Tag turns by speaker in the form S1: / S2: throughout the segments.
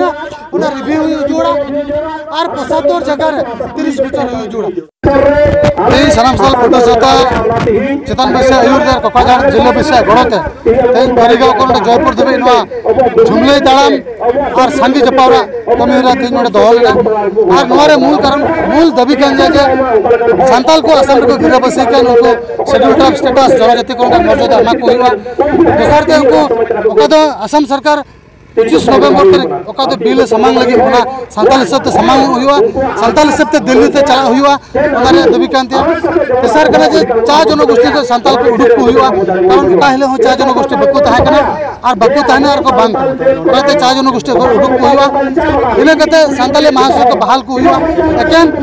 S1: कना उना रिव्यू जुड़ा और 75 जगह 30 बचर जुड़ा এই সানামসাল পটসতা চেতন বেশে আয়ুর্দার ককাজান জেলা বেশে গড়তে তেন গরিগাঁও কোন জয়পুর দেবে নয়া ঝুমলাই তাড়াম আর সাঙ্গি জপাওরা কমিরা তিন নড়ে দহলনা আর নরে মূল কারণ মূল দাবি কান যে সান্তাল को असम को गिरा बसे के उनको शेड्यूल ट्राइब स्टेटस जनजाति को मर्यादा एमा को हुआ दोसर ते उनको ओकद असम सरकार 25 नवंबर तक बिल समांग लगे होना संताल सब समांग हुआ संताल सब दिल्ली ते चला हुआ उनारे दबी कांते तेसर कना जे चा जनगोष्ठी को संताल को उडुक हुआ कारण काहिले हो चा जनगोष्ठी बको ताहे कना और बको ताहे और को बांग ओते चा जनगोष्ठी को उडुक हुआ इने कते संताले महासभा को बहाल को हुआ एकेन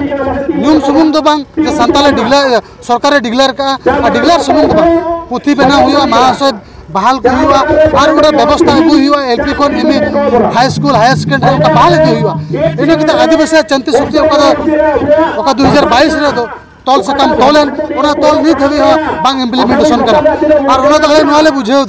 S1: न्यूम सुमुम दो बांग जे संताले डिक्लेयर सरकार डिक्लेयर का डिक्लेयर सुमुम दो बांग पुथी बना हुआ महासभा बहाल को हुआ और गोटे व्यवस्था हुआ एलपी को M high school higher secondary का बहाल हुआ इन आदिवासी चंती शक्ति 2022 तौल सकम तौलन तौल नहीं थी बांग इम्प्लीमेंटेशन करा और नाले बुझे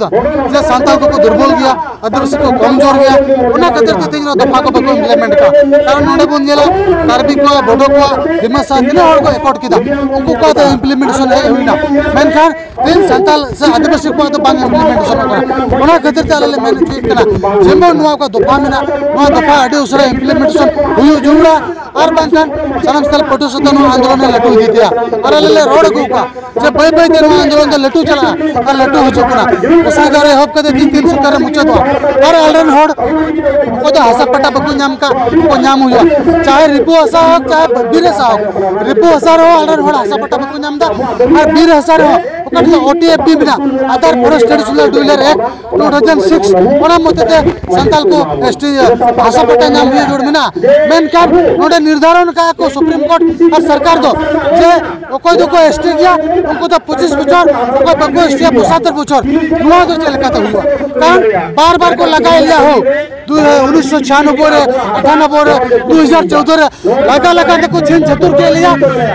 S1: जे सांताल को दुर्बल गया आदिवासी को कमजोर गया खातिर तीन दफा को बको इम्प्लीमेंट का कारण नोड़े बन जेला कार्बी को बोडो को दिमासा तीन को एकॉर्ड किदा उनको को इम्प्लीमेंटेशन है हुईना मेनखान तीन सांताल से आदिवासी को बांग इम्प्लीमेंटेशन करा खातिर ताले मेन कना जेमो नुआ को दफा मेना नुआ दफा आडी उसरा इम्प्लीमेंटेशन हुई जुड़ा और बांखान सनमस्थल पटुसतन आंदोलन लटू दी दिया और ले रोड को जे बय बय देन आंदोलन लटू चला और लटू हो चुकना उसागारे हब कदे 300 कर मुचतो और अलरन होड को तो हसा पटा बकु नाम का को नाम हुआ चाहे रिपु हसा हो चाहे बीर हसा हो रिपु हसा हो अलरन होड हसा पटा बकु नाम दा और बीर हसा हो ओकट ओटीएफबी बिना आधार फॉरेस्ट ट्रेडिशनल डुइलर एक्ट 2006 ओना मतते संताल को एसटी हसा पटा नाम हुए जोड़ बिना मेन का नोडे निर्धारण का को सुप्रीम कोर्ट और सरकार दो जे ओको जो को एसटी गया उनको तो 25 बचर ओको बको एसटी 75 बचर नुआ तो चल का हुआ कारण बार-बार को लगा लिया हो 1996 रे 98 रे 2014 रे लगा देखो छीन चतुर के लिया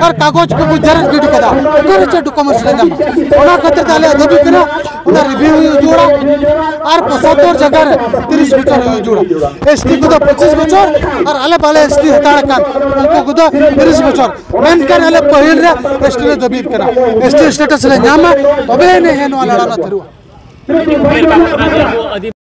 S1: और कागज को जरस गिड कदा करे छ डॉक्यूमेंट्स ले जाम ओना खातिर ताले दबी कना ओना रिव्यू जोड़ा और 75 जगह 30 बचर जोड़ा एसटी को तो 25 बचर और आले बाले एसटी हटाड़ कान उनको को तो 30 बचर मेन कर आले पहिल रे एसटी ले दबी कना एसटी स्टेटस ले नाम तबे ने हेनो लड़ाना थरुआ